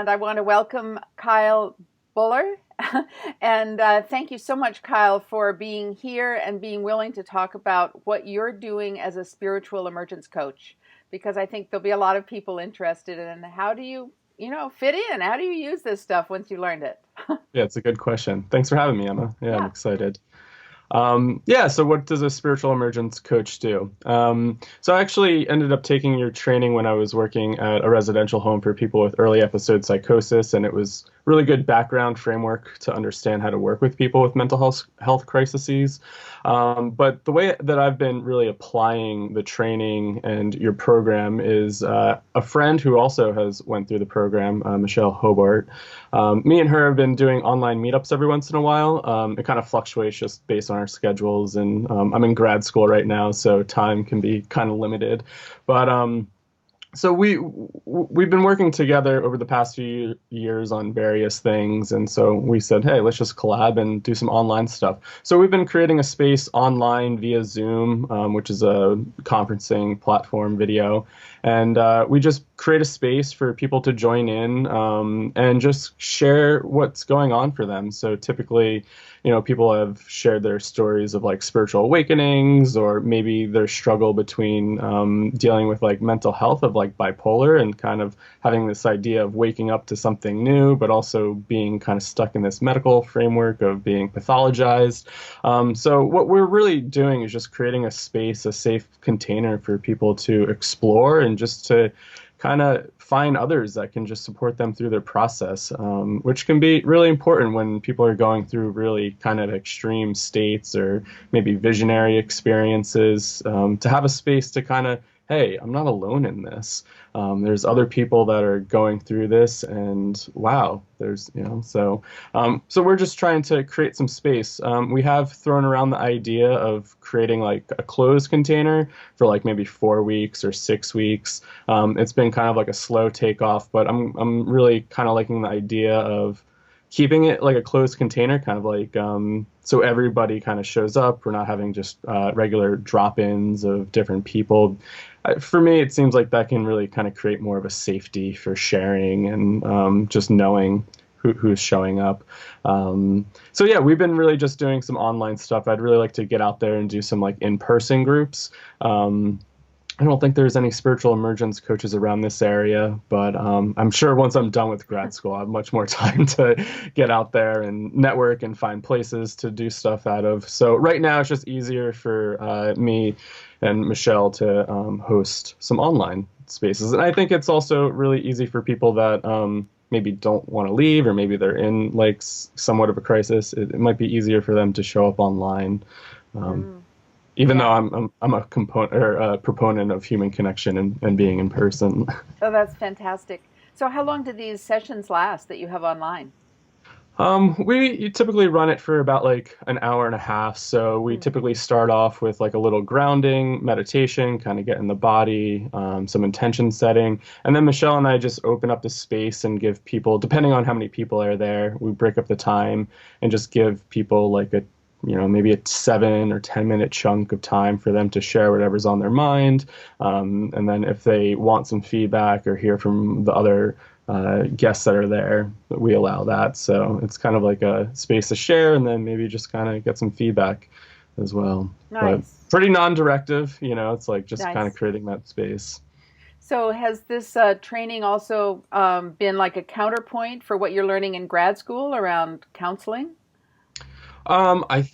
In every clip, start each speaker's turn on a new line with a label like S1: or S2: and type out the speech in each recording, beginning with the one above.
S1: and I want to welcome Kyle Buller. And thank you so much, Kyle, for being here and being willing to talk about what you're doing as a spiritual emergence coach, because I think there'll be a lot of people interested in how do you, fit in? How do you use this stuff once you learned it?
S2: Yeah, it's a good question. Thanks for having me, Emma. Yeah, I'm
S1: Yeah.
S2: excited. Yeah, so what does a spiritual emergence coach do? So I actually ended up taking your training when I was working at a residential home for people with early episode psychosis, and it was really good background framework to understand how to work with people with mental health crises. But the way that I've been really applying the training and your program is a friend who also has went through the program, Michelle Hobart. Me and her have been doing online meetups every once in a while. It kind of fluctuates just based on our schedules, and I'm in grad school right now, so time can be kind of limited. But so we've been working together over the past few years on various things, and so we said, hey, let's just collab and do some online stuff. So we've been creating a space online via Zoom, which is a conferencing platform video, and we just create a space for people to join in and just share what's going on for them. So typically, people have shared their stories of like spiritual awakenings, or maybe their struggle between dealing with like mental health of like bipolar, and kind of having this idea of waking up to something new, but also being kind of stuck in this medical framework of being pathologized. So what we're really doing is just creating a space, a safe container for people to explore and just to kind of find others that can just support them through their process, which can be really important when people are going through really kind of extreme states or maybe visionary experiences, to have a space to kind of, hey, I'm not alone in this. There's other people that are going through this, and wow, so we're just trying to create some space. We have thrown around the idea of creating like a closed container for like maybe 4 weeks or 6 weeks. It's been kind of like a slow takeoff, but I'm really kind of liking the idea of keeping it like a closed container, kind of like so everybody kind of shows up. We're not having just regular drop-ins of different people. For me, it seems like that can really kind of create more of a safety for sharing and just knowing who's showing up. So yeah, we've been really just doing some online stuff. I'd really like to get out there and do some like in-person groups. I don't think there's any spiritual emergence coaches around this area, but I'm sure once I'm done with grad school, I have much more time to get out there and network and find places to do stuff out of. So right now, it's just easier for me and Michelle to host some online spaces. And I think it's also really easy for people that maybe don't want to leave, or maybe they're in like somewhat of a crisis. It might be easier for them to show up online. Um,
S1: Mm,
S2: Even though
S1: yeah.
S2: I'm a component or a proponent of human connection and being in person.
S1: Oh, that's fantastic. So how long do these sessions last that you have online?
S2: We typically run it for about like an hour and a half. So we
S1: Mm.
S2: typically start off with like a little grounding meditation, kind of get in the body, some intention setting. And then Michelle and I just open up the space and give people, depending on how many people are there, we break up the time and just give people like maybe a 7 or 10 minute chunk of time for them to share whatever's on their mind. And then if they want some feedback or hear from the other guests that are there, we allow that. So it's kind of like a space to share, and then maybe just kind of get some feedback as well. But
S1: Nice.
S2: pretty non-directive, it's like just kind of
S1: Nice.
S2: creating that space.
S1: So has this training also been like a counterpoint for what you're learning in grad school around counseling?
S2: I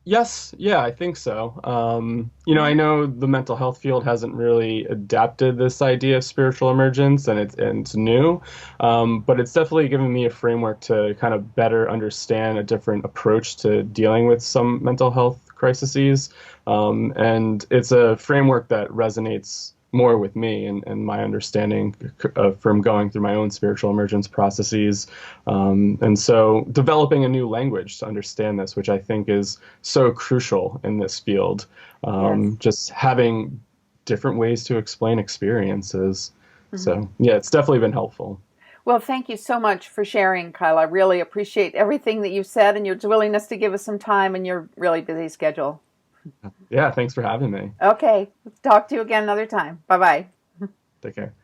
S2: Yes, yeah, I think so. I
S1: Mm.
S2: know the mental health field hasn't really adapted this idea of spiritual emergence, and it's new, but it's definitely given me a framework to kind of better understand a different approach to dealing with some mental health crises, and it's a framework that resonates more with me and my understanding from going through my own spiritual emergence processes. And so developing a new language to understand this, which I think is so crucial in this field.
S1: Yes.
S2: Just having different ways to explain experiences.
S1: Hmm.
S2: So yeah, it's definitely been helpful.
S1: Well, thank you so much for sharing, Kyle. I really appreciate everything that you've said and your willingness to give us some time in your really busy schedule.
S2: Yeah, thanks for having me.
S1: Okay, talk to you again another time. Bye bye.
S2: Take care.